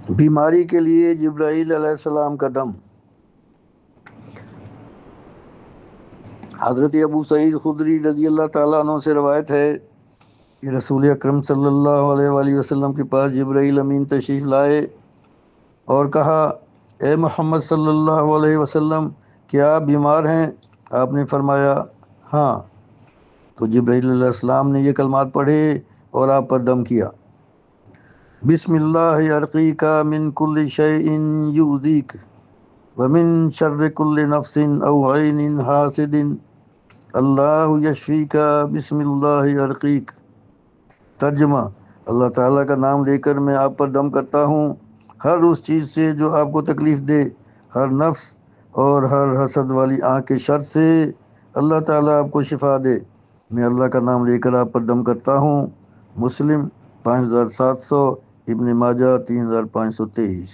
بیماری کے لیے جبرائیل علیہ السلام کا دم۔ حضرت ابو سعید خدری رضی اللہ تعالیٰ عنہ سے روایت ہے کہ رسول اکرم صلی اللہ علیہ وآلہ وسلم کے پاس جبرائیل امین تشریف لائے اور کہا، اے محمد صلی اللہ علیہ وسلم، کیا آپ بیمار ہیں؟ آپ نے فرمایا، ہاں۔ تو جبرائیل علیہ السلام نے یہ کلمات پڑھے اور آپ پر دم کیا، بسم اللہ ارقیک من کل شیء یؤذیک ومن شر کل نفس او عین حاسد اللہ یشفیک بسم اللہ ارقیک۔ ترجمہ: اللہ تعالیٰ کا نام لے کر میں آپ پر دم کرتا ہوں ہر اس چیز سے جو آپ کو تکلیف دے، ہر نفس اور ہر حسد والی آنکھ کے شر سے اللہ تعالیٰ آپ کو شفا دے۔ میں اللہ کا نام لے کر آپ پر دم کرتا ہوں۔ مسلم 5700، ابن ماجہ 3523۔